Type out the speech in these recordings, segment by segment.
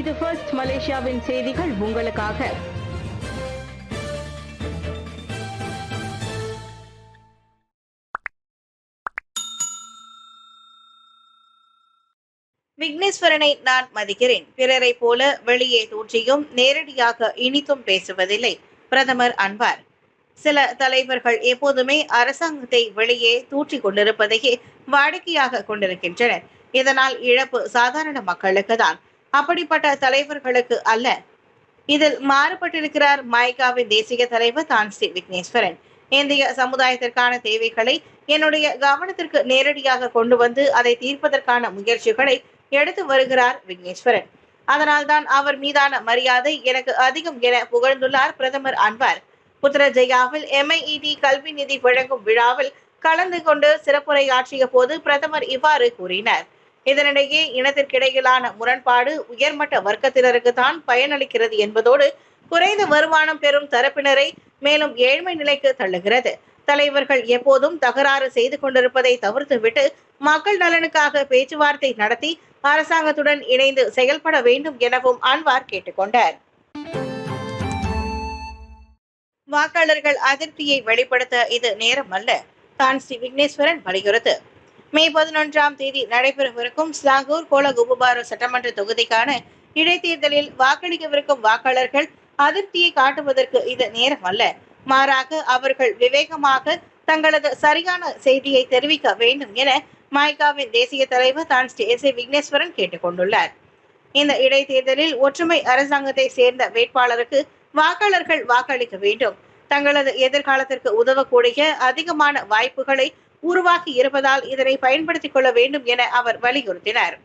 இது ஃபர்ஸ்ட் மலேசியாவின் செய்திகள் உங்களுக்காக. விக்னேஸ்வரனை நான் மதிக்கிறேன். பிறரை போல வெளியே தோற்றியும் நேரடியாக இனித்தும் பேசுவதில்லை பிரதமர் அன்வார். சில தலைவர்கள் எப்போதுமே அரசாங்கத்தை வெளியே தூற்றிக் கொண்டிருப்பதையே வாடிக்கையாக கொண்டிருக்கின்றனர். இதனால் இழப்பு சாதாரண மக்களுக்கு தான், அப்படிப்பட்ட தலைவர்களுக்கு அல்ல. இதில் மாறுபட்டிருக்கிறார் மைகாவின் தேசிய தலைவர் தான் ஸ்ரீ விக்னேஸ்வரன். இந்திய சமுதாயத்திற்கான தேவைகளை என்னுடைய கவனத்திற்கு நேரடியாக கொண்டு வந்து அதை தீர்ப்பதற்கான முயற்சிகளை எடுத்து வருகிறார் விக்னேஸ்வரன். அதனால்தான் அவர் மீதான மரியாதை எனக்கு அதிகம் என புகழ்ந்துள்ளார் பிரதமர் அன்வார். புத்ரஜயாவில் MIET கல்வி நிதி வழங்கும் விழாவில் கலந்து கொண்டு சிறப்புரையாற்றிய போது பிரதமர் இவ்வாறு கூறினார். இதனிடையே இனத்திற்கிடையிலான முரண்பாடு உயர்மட்ட வர்க்கத்தினருக்கு தான் பயனளிக்கிறது என்பதோடு குறைந்த வருமானம் பெறும் தரப்பினரை மேலும் ஏழ்மை நிலைக்கு தள்ளுகிறது. தலைவர்கள் எப்போதும் தகராறு செய்து கொண்டிருப்பதை தவிர்த்துவிட்டு மக்கள் நலனுக்காக பேச்சுவார்த்தை நடத்தி அரசாங்கத்துடன் இணைந்து செயல்பட வேண்டும் எனவும் அன்வார் கேட்டுக்கொண்டார். வாக்காளர்கள் அதிருப்தியை வெளிப்படுத்த இது நேரம் அல்ல, தான் ஸ்ரீ விக்னேஸ்வரன் வலியுறுத்து. மே 11ஆம் தேதி நடைபெறவிருக்கும் ஸ்லாங்கூர் கோலகுபுபாரு சட்டமன்ற தொகுதிக்கான இடைத்தேர்தலில் வாக்களிக்கவிருக்கும் வாக்காளர்கள் அதிருப்தியை காட்டுவதற்கு இது நேரம் அல்ல. மாறாக அவர்கள் விவேகமாக தங்களது சரியான செய்தியை தெரிவிக்க வேண்டும் என மைகாவின் தேசிய தலைவர் தான் ஸ்ரீ விக்னேஸ்வரன் கேட்டுக்கொண்டுள்ளார். இந்த இடைத்தேர்தலில் ஒற்றுமை அரசாங்கத்தை சேர்ந்த வேட்பாளருக்கு வாக்காளர்கள் வாக்களிக்க வேண்டும். தங்களது எதிர்காலத்திற்கு உதவக்கூடிய அதிகமான வாய்ப்புகளை உருவாக்கி இருப்பதால் இதனை பயன்படுத்திக் கொள்ள வேண்டும் என அவர் வலியுறுத்தினார்.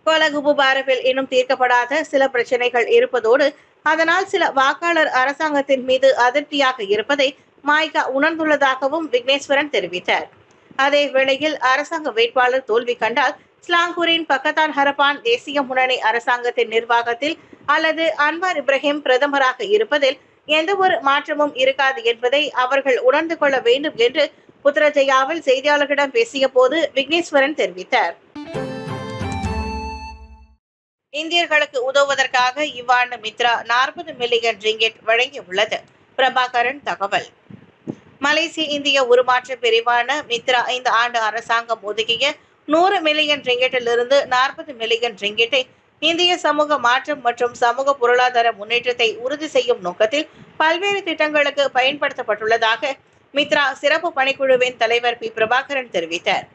கோலகுபுபாருவில் இன்னும் தீர்க்கப்படாத சில பிரச்சனைகள் இருப்பதோடு அதனால் சில வாக்காளர் அரசாங்கத்தின் மீது அதிருப்தியாக இருப்பதை மைகா உணர்ந்துள்ளதாகவும் விக்னேஸ்வரன் தெரிவித்தார். அதே வேளையில் அரசாங்க வேட்பாளர் தோல்வி கண்டால் ஸ்லாங்கூரின் பக்கத்தான் ஹரப்பான் தேசிய முன்னணி அரசாங்கத்தின் நிர்வாகத்தில் அல்லது அன்வார் இப்ராஹிம் பிரதமராக இருப்பதில் எந்த ஒரு மாற்றமும் இருக்காது என்பதை அவர்கள் உணர்ந்து கொள்ள வேண்டும் என்று புத்ரஜயாவில் செய்தியாளர்களிடம் பேசிய போது விக்னேஸ்வரன் தெரிவித்தார். இந்தியர்களுக்கு உதவுவதற்காக இவ்வாண்டு மித்ரா 40 மில்லியன் ரிங்கெட் வழங்கியுள்ளது. பிரபாகரன் தகவல். மலேசிய இந்திய உருமாற்ற பிரிவான மித்ரா இந்த ஆண்டு அரசாங்கம் ஒதுக்கிய 100 மில்லியன் ரிங்கெட்டிலிருந்து 40 மில்லியன் ரிங்கெட்டை இந்திய சமூக மாற்றம் மற்றும் சமூக பொருளாதார முன்னேற்றத்தை உறுதி செய்யும் நோக்கத்தில் பல்வேறு திட்டங்களுக்கு பயன்படுத்தப்பட்டுள்ளதாக மித்ரா சிறப்பு பணிக்குழுவின் தலைவர் பி பிரபாகரன் தெரிவித்தார்.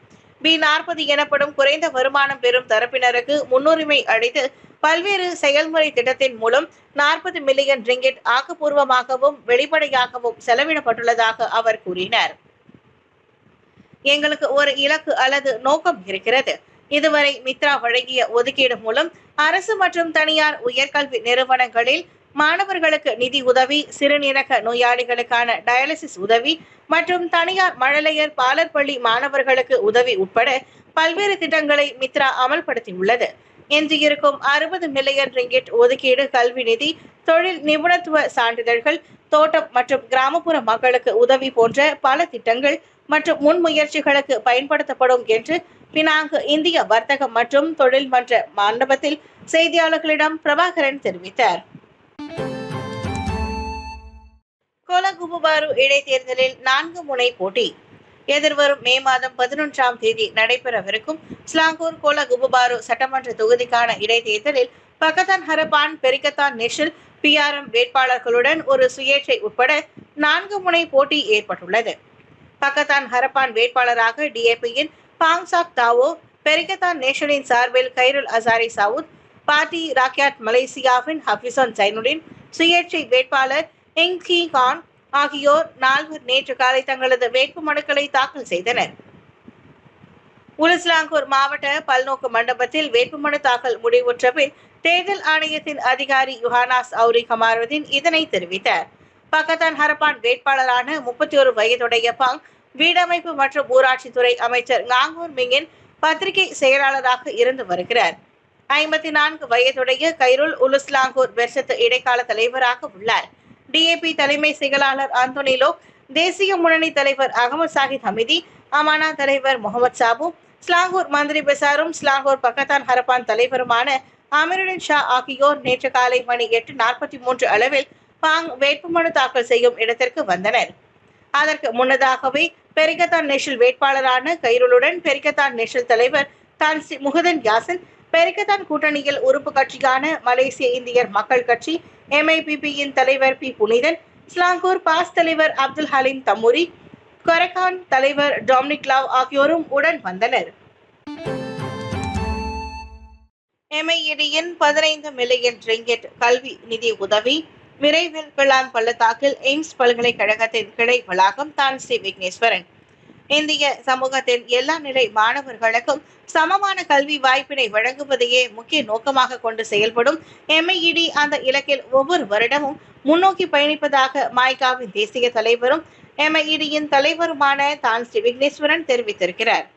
B40 எனப்படும் குறைந்த வருமானம் பெறும் தரப்பினருக்கு முன்னுரிமை அளித்து பல்வேறு செயல்முறை திட்டத்தின் மூலம் 40 மில்லியன் ரிங்கெட் ஆக்கப்பூர்வமாகவும் வெளிப்படையாகவும் செலவிடப்பட்டுள்ளதாக அவர் கூறினார். எங்களுக்கு ஒரு இலக்கு அல்லது நோக்கம் இருக்கிறது. இதுவரை மித்ரா வழங்கிய ஒதுக்கீடு மூலம் அரசு மற்றும் தனியார் உயர்கல்வி நிறுவனங்களில் மாணவர்களுக்கு நிதி உதவி, சிறுநீரக நோயாளிகளுக்கான டயாலிசிஸ் உதவி மற்றும் தனியார் மழலையர் பாலர் பள்ளி மாணவர்களுக்கு உதவி உட்பட பல்வேறு திட்டங்களை மித்ரா அமல்படுத்தியுள்ளது. இன்று இருக்கும் 60 மில்லியன் ரிங்கெட் ஒதுக்கீடு கல்வி நிதி, தொழில் நிபுணத்துவ சான்றிதழ்கள், தோட்டம் மற்றும் கிராமப்புற மக்களுக்கு உதவி போன்ற பல திட்டங்கள் மற்றும் முன்முயற்சிகளுக்கு பயன்படுத்தப்படும் என்று பினாங்கு இந்திய வர்த்தக மற்றும் தொழில் மன்ற மண்டபத்தில் செய்தியாளர்களிடம் பிரபாகரன் தெரிவித்தார். கோலகுபுபாரு இடைத்தேர்தலில் 4 முனை போட்டி. எதிர்வரும் மே மாதம் 11ஆம் தேதி நடைபெறவிருக்கும் ஸ்லாங்கூர் கோலகுபுபாரு சட்டமன்ற தொகுதிக்கான இடைத்தேர்தலில் பக்கத்தான் ஹரப்பான், பெரிக்கத்தான் நேஷனல், PRM வேட்பாளர்களுடன் ஒரு சுயேட்சை உட்பட 4 முனை போட்டி ஏற்பட்டுள்ளது. பக்கத்தான் ஹரப்பான் வேட்பாளராக DAP-யின் பாங்சாக் தாவோ, பெரிக்கத்தான் நேஷனின் சார்பில் கைருல் அசாரி சவுத், பார்ட்டி ராக்யாட் மலேசியாவின் ஹபிசன் ஜைனுடின், சுயேட்சை வேட்பாளர் இங்கி கான் ஆகியோர் 4 நேற்று காலை தங்களது வேட்புமனுக்களை தாக்கல் செய்தனர். உலுஸ்லாங்கூர் மாவட்ட பல்நோக்கு மண்டபத்தில் வேட்புமனு தாக்கல் முடிவுற்ற பின் தேர்தல் ஆணையத்தின் அதிகாரி யுஹானாஸ் அவுரி கமாருதீன் இதனை தெரிவித்தார். பக்கத்தான் ஹரப்பான் வேட்பாளரான 31 வயதுடைய பாங் வீடமைப்பு மற்றும் ஊராட்சித்துறை அமைச்சர் காங்கூர் மிங்கின் பத்திரிகை செயலாளராக இருந்து வருகிறார். 54 வயதுடைய கைருல் உலுஸ்லாங்கூர் பெர்சத் இடைக்கால தலைவராக உள்ளார். DAP தலைமை செயலாளர் அந்தோனிலோ, தேசிய முன்னணி தலைவர் அகமது சாஹித் ஹமிதி, அமானா தலைவர் முகமது சாபு, ஸ்லாங்கூர் மந்திரி பெசாரும் ஸ்லாங்கூர் பக்கத்தான் ஹரப்பான் தலைவருமான அமீருddin ஷா ஆகியோர் நேற்று காலை மணி 8:43 அளவில் பாங் வேட்புமனு தாக்கல் செய்யும் இடத்திற்கு வந்தனர். அதற்கு முன்னதாகவே பெரிகத்தான் நேஷனல் வேட்பாளரான கைருலுடன் பெரிகத்தான் நேஷனல் தலைவர் தான் ஸ்ரீ முஹதன் யாசின், பெரிகத்தான் கூட்டணியில் உறுப்பு கட்சியான மலேசிய இந்தியர் மக்கள் கட்சி MIPP-யின் தலைவர் பி. புனிதன், ஸ்லாங்கூர் பாஸ் தலைவர் அப்துல் ஹலீம் தம்மூரி, கொரக்கான் தலைவர் டொமினிக் லாவ் ஆகியோரும் உடன் வந்தனர். MIED-யின் 15 மில்லியன் ரிங்கெட் கல்வி நிதி உதவி விரைவில் கிளான் பள்ளத்தாக்கில் எய்ம்ஸ் பல்கலைக்கழகத்தின் கிளை வளாகம் தான் ஸ்ரீ விக்னேஸ்வரன். இந்திய சமூகத்தின் எல்லா நிலை மாணவர்களுக்கும் சமமான கல்வி வாய்ப்பினை வழங்குவதையே முக்கிய நோக்கமாக கொண்டு செயல்படும் MIED அந்த இலக்கில் ஒவ்வொரு வருடமும் முன்னோக்கி பயணிப்பதாக மாய்காவின் தேசிய தலைவரும் MIED-யின் தலைவருமான தான் ஸ்ரீ விக்னேஸ்வரன் தெரிவித்திருக்கிறார்.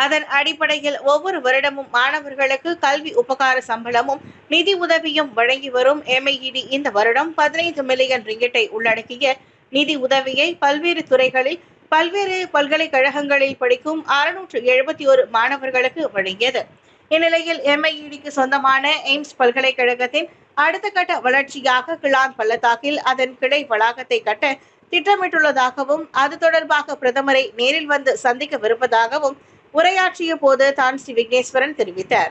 அதன் அடிப்படையில் ஒவ்வொரு வருடமும் மாணவர்களுக்கு கல்வி உபகார சம்பளமும் நிதி உதவியும் வழங்கி வரும் MIED இந்த வருடம் 15 மில்லியன் ரிங்கெட்டை உள்ளடக்கிய நிதி உதவியை பல்வேறு துறைகளில் பல்வேறு பல்கலைக்கழகங்களில் படிக்கும் 671 மாணவர்களுக்கு வழங்கியது. இந்நிலையில் MIED-க்கு சொந்தமான எய்ம்ஸ் பல்கலைக்கழகத்தின் அடுத்த கட்ட வளர்ச்சியாக கிளான் பள்ளத்தாக்கில் அதன் கிளை வளாகத்தை கட்ட திட்டமிட்டுள்ளதாகவும் அது தொடர்பாக பிரதமரை நேரில் வந்து சந்திக்கவிருப்பதாகவும் உரையாற்றிய போது தான் ஸ்ரீ விக்னேஸ்வரன் தெரிவித்தார்.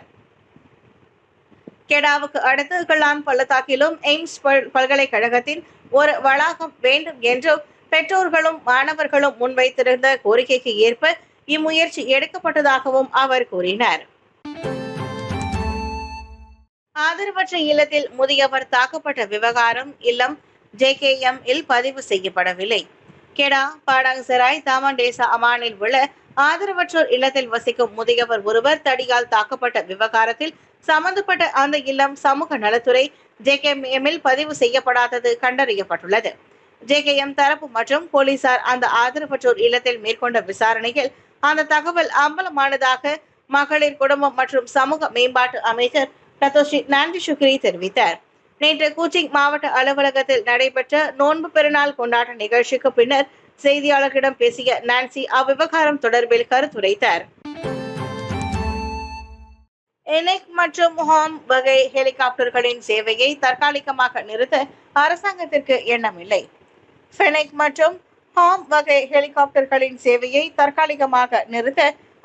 கெடாவுக்கு அடுத்து கிளான் பள்ளத்தாக்கிலும் எய்ம்ஸ் பல்கலைக்கழகத்தின் ஒரு வளாகம் வேண்டும் என்றும் பெற்றோர்களும் மாணவர்களும் முன்வைத்திருந்த கோரிக்கைக்கு ஏற்ப இம்முயற்சி எடுக்கப்பட்டதாகவும் அவர் கூறினார். ஆதரவற்ற இல்லத்தில் முதியவர் தாக்கப்பட்ட விவகாரம் இல்லம் JKM-இல் பதிவு செய்யப்படவில்லை. கெடா பாடாங்சராய் தாமண்டேசா அமானில் உள்ள ஆதரவற்றோர் இல்லத்தில் வசிக்கும் முதியவர் ஒருவர் தடியால் தாக்கப்பட்ட விவகாரத்தில் சம்பந்தப்பட்ட அந்த இல்லம் சமூக நலத்துறை JKM-இல் பதிவு செய்யப்படாதது கண்டறியப்பட்டுள்ளது. JKM தரப்பு மற்றும் போலீசார் அந்த ஆதரவற்றோர் இல்லத்தில் மேற்கொண்ட விசாரணையில் அந்த தகவல் அம்பலமானதாக மகளிர் குடும்பம் மற்றும் சமூக மேம்பாட்டு அமைச்சர் டத்தோஸ்ரீ நான்சி சுக்ரி தெரிவித்தார். நேற்று கூச்சிங் மாவட்ட அலுவலகத்தில் நடைபெற்ற நோன்பு பெருநாள் கொண்டாட்ட நிகழ்ச்சிக்கு பின்னர் செய்தியாளர்களிடம் பேசிய நான்சி அவ்விவகாரம் தொடர்பில் கருத்துரைத்தார். எனெக் மற்றும் ஹாம் வகை ஹெலிகாப்டர்களின் சேவையை தற்காலிகமாக நிறுத்த அரசாங்கத்திற்கு எண்ணமில்லை. ஃபெனெக் மற்றும் ஹாம் வகை ஹெலிகாப்டர்களின் சேவையை தற்காலிகமாக நிறுத்த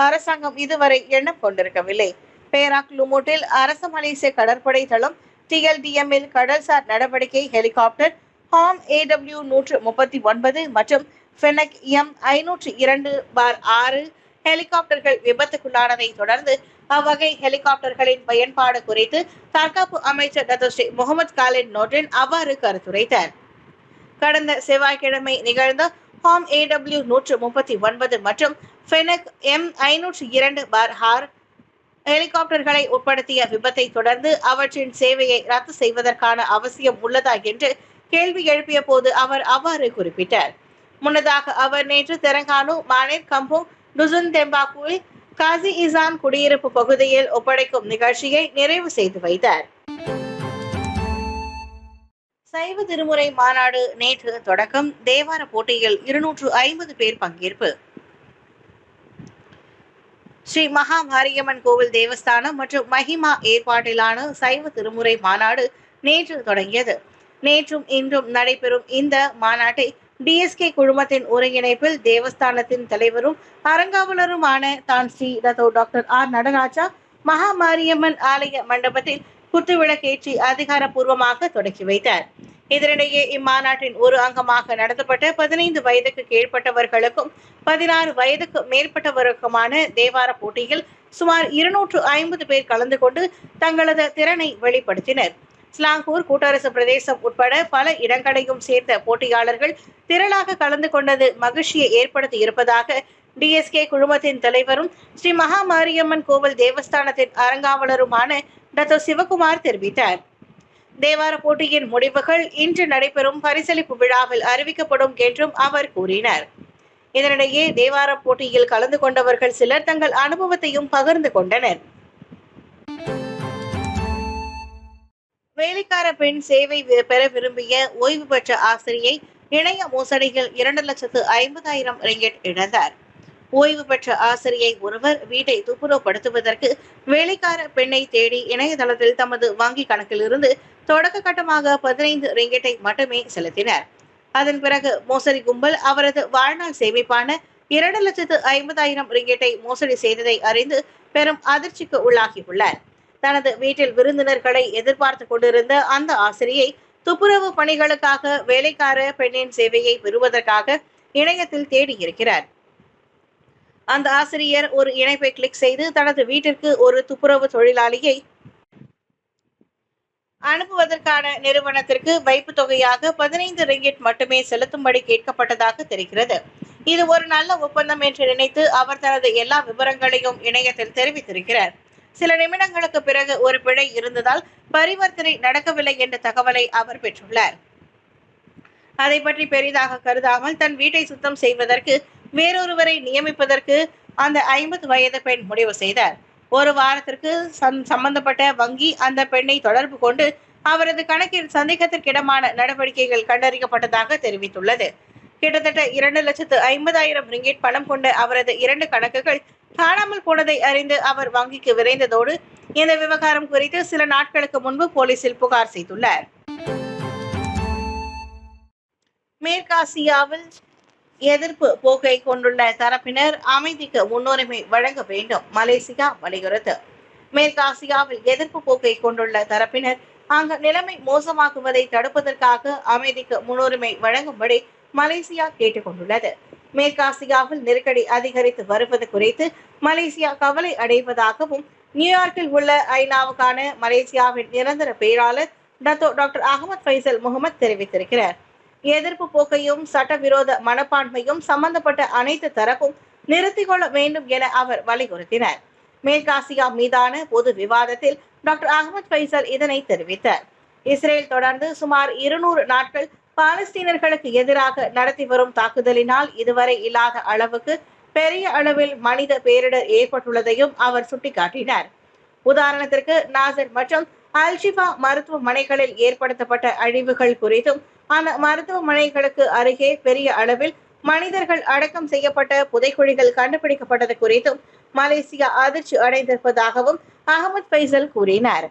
அரசாங்கம் இதுவரை எண்ணம் கொண்டிருக்கவில்லை. பேராக் லுமூட்டில் அரசு மலேசிய கடற்படை தளம் TLDM-இல் கடல்சார் நடவடிக்கை ஹெலிகாப்டர் ஹாம் AW139 மற்றும் ஃபெனெக் M502/6 ஹெலிகாப்டர்கள் விபத்துக்குள்ளானதை தொடர்ந்து அவ்வகை ஹெலிகாப்டர்களின் பயன்பாடு குறித்து தற்காப்பு அமைச்சர் டத்தோஸ்ரீ முகமது காலிட் நோர்டின் அவ்வாறு கருத்துரைத்தார். கடந்த செவ்வாய்க்கிழமை நிகழ்ந்த ஹாம் AW139 மற்றும் ஃபெனெக் M502/6 ஹெலிகாப்டர்களை உட்படுத்திய விபத்தை தொடர்ந்து அவற்றின் சேவையை ரத்து செய்வதற்கான அவசியம் உள்ளதா என்று கேள்வி எழுப்பிய போது அவர் அவ்வாறு குறிப்பிட்டார். முன்னதாக அவர் நேற்று தெலங்கானு மாநில கம்புங் டுசுன் தெம்பாக்குவில் காசி இசான் குடியிருப்பு பகுதியில் ஒப்படைக்கும் நிகழ்ச்சியை நிறைவு செய்து வைத்தார். சைவ திருமுறை மாநாடு நேற்று தொடக்கம். தேவார போட்டியில் 250 பேர் பங்கேற்பு. ஸ்ரீ மகா மாரியம்மன் கோவில் தேவஸ்தானம் மற்றும் மஹிமா ஏற்பாட்டிலான சைவ திருமுறை மாநாடு நேற்று தொடங்கியது. நேற்றும் இன்றும் நடைபெறும் இந்த மாநாட்டை DSK குழுமத்தின் ஒருங்கிணைப்பில் தேவஸ்தானத்தின் தலைவரும் அறங்காவலருமான தான் ஸ்ரீ ரதோ டாக்டர் R நடராஜா மகா மாரியம்மன் ஆலய மண்டபத்தில் குத்துவிளக்கேற்றி அதிகாரப்பூர்வமாக தொடக்கி வைத்தார். இதனிடையே இம்மாநாட்டின் ஒரு அங்கமாக நடத்தப்பட்ட 15 வயதுக்கு கீழ்ப்பட்டவர்களுக்கும் 16 வயதுக்கு மேற்பட்டவருக்குமான தேவார போட்டியில் சுமார் 250 பேர் கலந்து கொண்டு தங்களது திறனை வெளிப்படுத்தினர். ஸ்லாங்கூர் கூட்டரசு பிரதேசம் உட்பட பல இடங்களையும் சேர்ந்த போட்டியாளர்கள் திரளாக கலந்து கொண்டது மகிழ்ச்சியை ஏற்படுத்தி இருப்பதாக DSK குழுமத்தின் தலைவரும் ஸ்ரீ மகா மாரியம்மன் கோவில் தேவஸ்தானத்தின் அறங்காவலருமான டாக்டர் சிவகுமார் தெரிவித்தார். தேவார போட்டியின் முடிவுகள் இன்று நடைபெறும் பரிசளிப்பு விழாவில் அறிவிக்கப்படும் என்றும் அவர் கூறினார். இதனிடையே தேவார போட்டியில் கலந்து கொண்டவர்கள் சிலர் தங்கள் அனுபவத்தையும் பகிர்ந்து கொண்டனர். வேலைக்கார பெண் சேவை பெற விரும்பிய ஓய்வு பெற்ற ஆசிரியை இணைய மோசடியில் 2,50,000 ரிங்கெட் இழந்தார். ஓய்வு பெற்ற ஆசிரியை ஒருவர் வீட்டை துப்புரவுப்படுத்துவதற்கு வேலைக்கார பெண்ணை தேடி இணையதளத்தில் தமது வங்கி கணக்கில் இருந்து தொடக்க கட்டமாக 15 ரிங்கெட்டை மட்டுமே செலுத்தினர். அதன் பிறகு மோசடி கும்பல் அவரது வாழ்நாள் சேமிப்பான 2,50,000 ரிங்கெட்டை மோசடி செய்ததை அறிந்து பெரும் அதிர்ச்சிக்கு உள்ளாகியுள்ளார். தனது வீட்டில் விருந்தினர்களை எதிர்பார்த்து கொண்டிருந்த அந்த ஆசிரியை துப்புரவு பணிகளுக்காக வேலைக்கார பெண்ணின் சேவையை பெறுவதற்காக இணையத்தில் தேடியிருக்கிறார். அந்த ஆசிரியர் ஒரு இணைப்பை கிளிக் செய்து தனது வீட்டிற்கு ஒரு துப்புரவு தொழிலாளியை அனுப்புவதற்கான நிறுவனத்திற்கு வைப்பு தொகையாக 15 ரிங்கிட் மட்டுமே செலுத்தும்படி கேட்கப்பட்டதாக தெரிகிறது. இது ஒரு நல்ல ஒப்பந்தம் என்று நினைத்து அவர் தனது எல்லா விவரங்களையும் இணையத்தில் தெரிவித்திருக்கிறார். சில நிமிடங்களுக்கு பிறகு ஒரு பிழை இருந்ததால் பரிவர்த்தனை நடக்கவில்லை என்ற தகவலை அவர் பெற்றுள்ளார். அதை பற்றி பெரிதாக கருதாமல் தன் வீட்டை சுத்தம் செய்வதற்கு வேறொருவரை நியமிப்பதற்கு அந்த 50 வயது பெண் முடிவு செய்தார். ஒரு வாரத்திற்கு சம்பந்தப்பட்ட வங்கி அந்த பெண்ணை தொடர்பு கொண்டு அவரது கணக்கில் சந்தேகத்திற்கிடமான நடவடிக்கைகள் கண்டறியப்பட்டதாக தெரிவித்துள்ளது. கிட்டத்தட்ட 2,50,000 ரிங்கிட் பணம் கொண்ட அவரது 2 கணக்குகள் காணாமல் போனதை அறிந்து அவர் வங்கிக்கு விரைந்ததோடு இந்த விவகாரம் குறித்து சில நாட்களுக்கு முன்பு போலீசில் புகார் செய்துள்ளார். மேற்காசியாவில் எதிர்ப்பு போக்கை கொண்டுள்ள தரப்பினர் அமைதிக்கு முன்னுரிமை வழங்க வேண்டும், மலேசியா வலியுறுத்து. மேற்காசியாவில் எதிர்ப்பு போக்கை கொண்டுள்ள தரப்பினர் அங்கு நிலைமை மோசமாகுவதை தடுப்பதற்காக அமைதிக்கு முன்னுரிமை வழங்கும்படி மலேசியா கேட்டுக் கொண்டுள்ளது. மேற்காசியாவில் நெருக்கடி அதிகரித்து வருவது குறித்து மலேசியா கவலை அடைவதாகவும் நியூயார்க்கில் உள்ள ஐநாவுக்கான மலேசியாவின் நிரந்தர பேராளர் டாக்டர் அகமது ஃபைசல் முகமது தெரிவித்திருக்கிறார். எதிர்ப்பு போக்கையும் சட்டவிரோத மனப்பான்மையும் சம்பந்தப்பட்ட அனைத்து தரப்பும் நிறுத்திக் கொள்ள வேண்டும் என அவர் வலியுறுத்தினார். மேற்காசியா மீதான பொது விவாதத்தில் டாக்டர் அகமது ஃபைசல் இதனை தெரிவித்தார். இஸ்ரேல் தொடர்ந்து சுமார் 200 நாட்கள் பாலஸ்தீனர்களுக்கு எதிராக நடத்தி வரும் தாக்குதலினால் இதுவரை இல்லாத அளவுக்கு பெரிய அளவில் மனித பேரிடர் ஏற்பட்டுள்ளதையும் அவர் சுட்டிக்காட்டினார். உதாரணத்திற்கு நாசர் மற்றும் அல்ஷிஃபா மருத்துவமனைகளில் ஏற்படுத்தப்பட்ட அழிவுகள் குறித்தும் அந்த மருத்துவமனைகளுக்கு அருகே பெரிய அளவில் மனிதர்கள் அடக்கம் செய்யப்பட்ட புதைக்குழிகள் கண்டுபிடிக்கப்பட்டது குறித்தும் மலேசியா அதிர்ச்சி அடைந்திருப்பதாகவும் அகமது ஃபைசல் கூறினார்.